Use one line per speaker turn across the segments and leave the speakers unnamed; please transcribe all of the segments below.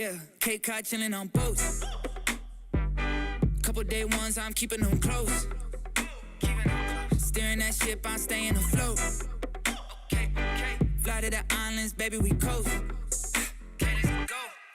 Yeah, Cape Cod chillin' on boats. Couple day ones, I'm keeping them close. Steering that ship, I'm staying afloat. Fly to the islands, baby, we coast.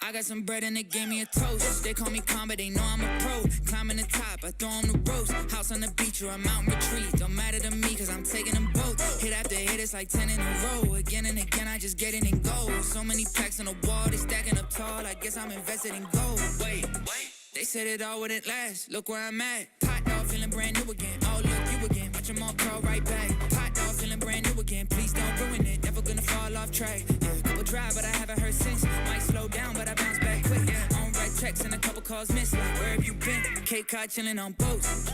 I got some bread and they gave me a toast. They call me calm, but they know I'm a pro. Climbing the top, I throw them the ropes. House on the beach or a mountain retreat. Don't matter to me, cause I'm taking them both. Hit after hit, it's like 10 in a row. Again and again, I just get it and go. So many packs on the wall, they stacking up tall. I guess I'm invested in gold. Wait, they said it all wouldn't last. Look where I'm at. Pot dog feeling brand new again. Oh, look, you again. Watch them all crawl right back. Pot dog feeling brand new again. Please don't ruin it. Never gonna fall off track. Yeah, couple try, but I haven't heard since. Might slow down, but I bounce back quick. Yeah, on red checks and a couple calls missed. Like, where have you been? Cape Cod chilling on boats.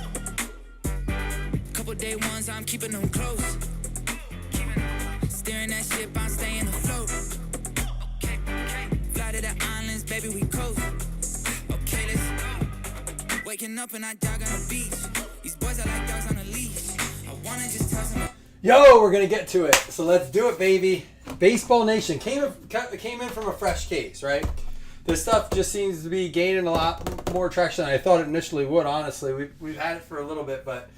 Couple day ones, I'm keeping them close. Steering that ship, I'm staying afloat. Fly to the islands, baby, we coast. Okay, let's go. Waking up and I jog on the beach. These boys are like dogs on a leash. I wanna just tell some.
Yo, we're gonna get to it. So let's do it, baby. Baseball Nation came in from a fresh case, right? This stuff just seems to be gaining a lot more traction than I thought it initially would. Honestly, we've had it for a little bit, but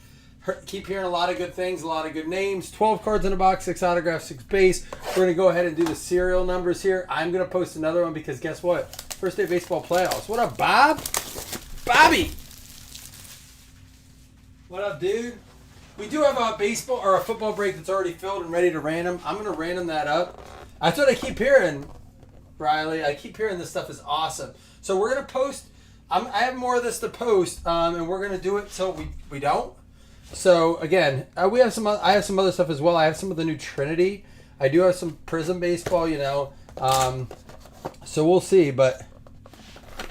keep hearing a lot of good things, a lot of good names. 12 cards in a box, 6 autographs, 6 base. We're gonna go ahead and do the serial numbers here. I'm gonna post another one because guess what? First day baseball playoffs. What up, Bob? Bobby. What up, dude? We do have a baseball or a football break that's already filled and ready to random. I'm going to random that up. That's what I keep hearing, Riley. I keep hearing this stuff is awesome. So we're going to post. I have more of this to post, and we're going to do it till we don't. So, again, we have some. I have some other stuff as well. I have some of the new Trinity. I do have some Prism baseball, you know. So we'll see, but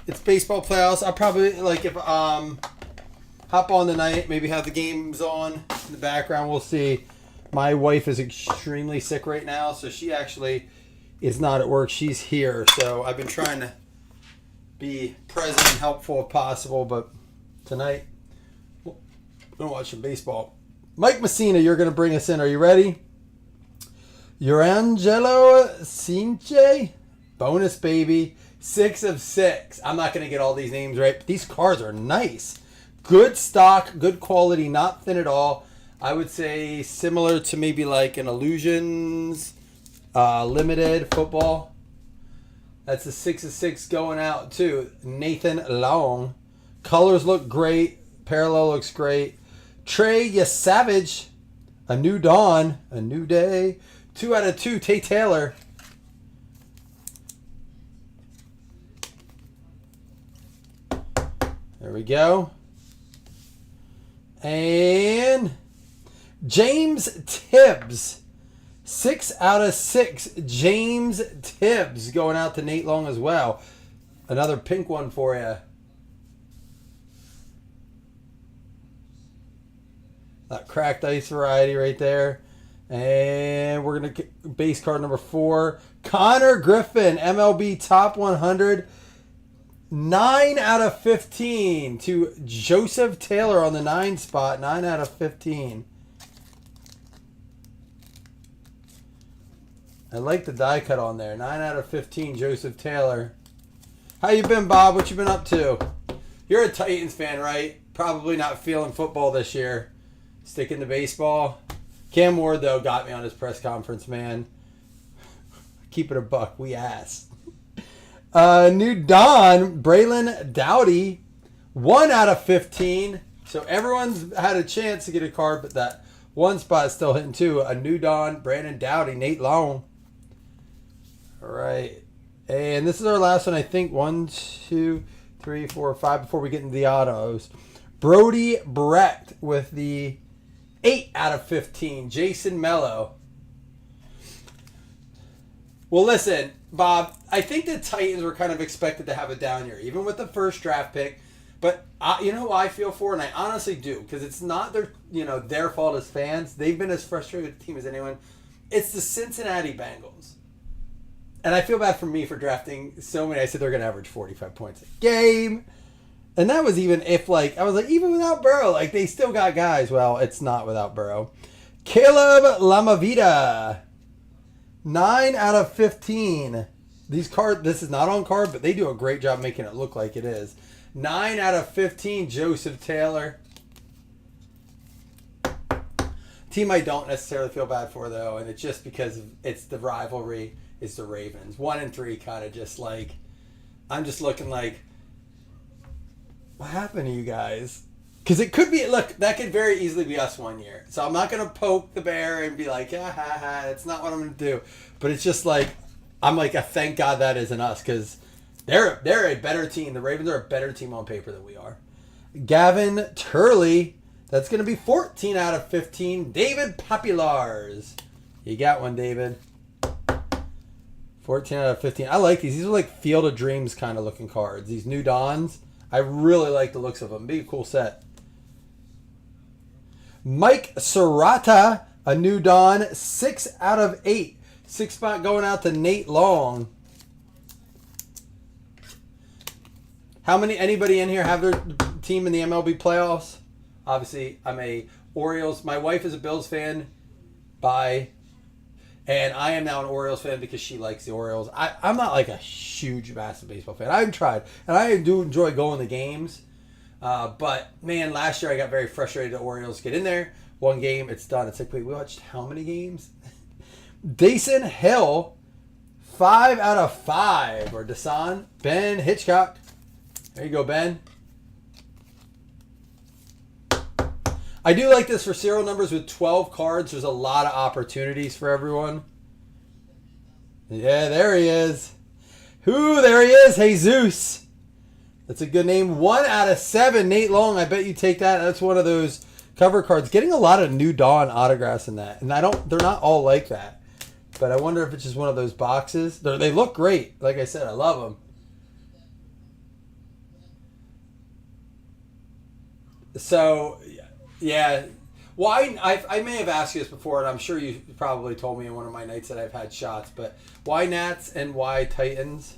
it's baseball playoffs. I'll probably, like, if... hop on tonight, maybe have the games on in the background. We'll see. My wife is extremely sick right now, so she actually is not at work. She's here, so I've been trying to be present and helpful if possible, but tonight, we're going to watch some baseball. Mike Messina, you're going to bring us in. Are you ready? Urangelo Cinche, bonus, baby. 6 of 6. I'm not going to get all these names right, but these cards are nice. Good stock, good quality, not thin at all. I would say similar to maybe like an Illusions limited football. That's a 6 of 6 going out too. Nathan Long. Colors look great. Parallel looks great. Trey Savage. A new dawn. A new day. 2 out of 2. Tay Taylor. There we go. And James Tibbs. 6 out of 6. James Tibbs going out to Nate Long as well. Another pink one for you. That cracked ice variety right there. And we're going to base card number 4. Connor Griffin, MLB Top 100. 9 out of 15 to Joseph Taylor on the 9 spot. 9 out of 15. I like the die cut on there. 9 out of 15, Joseph Taylor. How you been, Bob? What you been up to? You're a Titans fan, right? Probably not feeling football this year. Sticking to baseball. Cam Ward, though, got me on his press conference, man. Keep it a buck. We ass. New Don, Braylon Dowdy, 1 out of 15. So everyone's had a chance to get a card, but that one spot is still hitting too. A New Don, Brandon Dowdy, Nate Long. All right. And this is our last one, I think. 1, 2, 3, 4, 5 before we get into the autos. Brody Brecht with the 8 out of 15. Jason Mello. Well, listen, Bob, I think the Titans were kind of expected to have a down year, even with the first draft pick. But you know who I feel for, and I honestly do, because it's not their fault as fans. They've been as frustrated with the team as anyone. It's the Cincinnati Bengals. And I feel bad for me for drafting so many. I said they're going to average 45 points a game. And that was even if, I was like, even without Burrow, they still got guys. Well, it's not without Burrow. Caleb Lamavita. 9 out of 15. these cards, this is not on card, but they do a great job making it look like it is. 9 out of 15, Joseph Taylor. Team I don't necessarily feel bad for, though, and it's just because it's the rivalry, is the Ravens. 1 and 3 kind of just like, I'm just looking like, what happened to you guys? Because it could be, look, that could very easily be us one year. So I'm not going to poke the bear and be like, ha ha ha, that's not what I'm going to do. But it's just like, I'm like, thank God that isn't us, because they're a better team. The Ravens are a better team on paper than we are. Gavin Turley, that's going to be 14 out of 15. David Populars. You got one, David. 14 out of 15. I like these. These are like Field of Dreams kind of looking cards. These New Dawns. I really like the looks of them. Be a cool set. Mike Serrata, a New Dawn. 6 out of 8. 6 spot going out to Nate Long. How many? Anybody in here have their team in the MLB playoffs? Obviously, I'm a Orioles. My wife is a Bills fan. Bye. And I am now an Orioles fan because she likes the Orioles. I'm not like a huge, massive baseball fan. I've tried. And I do enjoy going to games. But, man, last year I got very frustrated the Orioles get in there. One game, it's done. It's like, wait, we watched how many games? Dason Hill, 5 out of 5. Or Dasan. Ben Hitchcock. There you go, Ben. I do like this for serial numbers with 12 cards. There's a lot of opportunities for everyone. Yeah, there he is. There he is, Jesus. That's a good name. 1 out of 7, Nate Long. I bet you take that. That's one of those cover cards. Getting a lot of New Dawn autographs in that. And they're not all like that. But I wonder if it's just one of those boxes. They look great. Like I said, I love them. So, yeah. Well, I may have asked you this before, and I'm sure you probably told me in one of my nights that I've had shots, but why Nats and why Titans?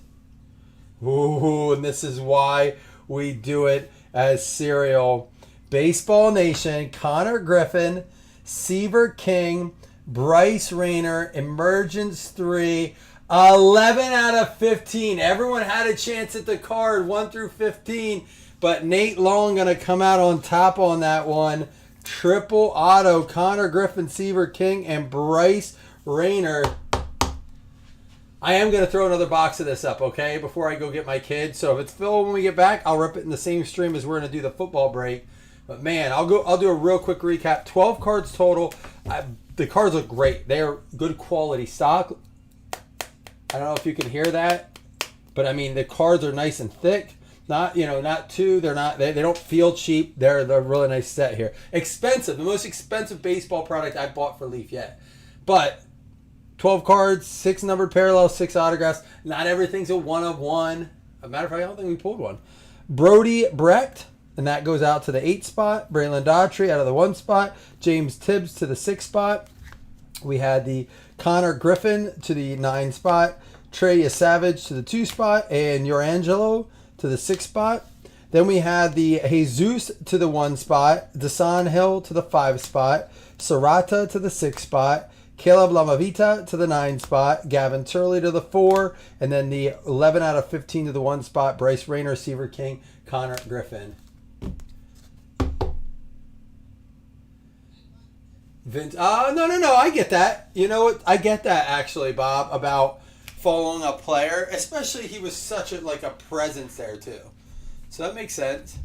Ooh, and this is why we do it as cereal. Baseball Nation, Connor Griffin, Seaver King, Bryce Rayner, Emergence 3, 11 out of 15. Everyone had a chance at the card, 1 through 15. But Nate Long going to come out on top on that one. Triple auto. Connor Griffin, Seaver King, and Bryce Rayner. I am going to throw another box of this up, okay, before I go get my kids. So if it's filled when we get back, I'll rip it in the same stream as we're going to do the football break. But, man, I'll do a real quick recap. 12 cards total. The cards look great. They are good quality stock. I don't know if you can hear that. But, I mean, the cards are nice and thick. Not too. They don't feel cheap. They're a really nice set here. Expensive. The most expensive baseball product I bought for Leaf yet. But 12 cards, 6 numbered parallels, 6 autographs. Not everything's a 1 of 1. As a matter of fact, I don't think we pulled one. Brody Brecht, and that goes out to the 8 spot. Braylon Daughtry out of the 1 spot. James Tibbs to the 6 spot. We had the Connor Griffin to the 9 spot. Trey Savage to the 2 spot. And Yorangelo to the 6 spot. Then we had the Jesus to the 1 spot, Dasan Hill to the 5 spot, Serrata to the 6 spot, Caleb Lamavita to the 9 spot, Gavin Turley to the 4, and then the 11 out of 15 to the 1 spot, Bryce Rayner, Seaver King, Connor Griffin. No, I get that. You know what? I get that actually, Bob, about following a player, especially he was such a presence there too, so that makes sense.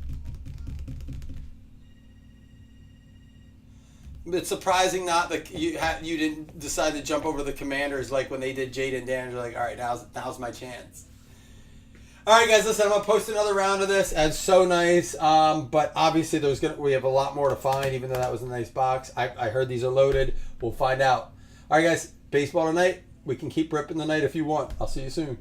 It's surprising not that you didn't decide to jump over the Commanders like when they did Jaden Dan. You're like, all right, now's my chance. All right, guys, listen, I'm gonna post another round of this. That's so nice, but obviously we have a lot more to find. Even though that was a nice box, I heard these are loaded. We'll find out. All right, guys, baseball tonight. We can keep ripping the night if you want. I'll see you soon.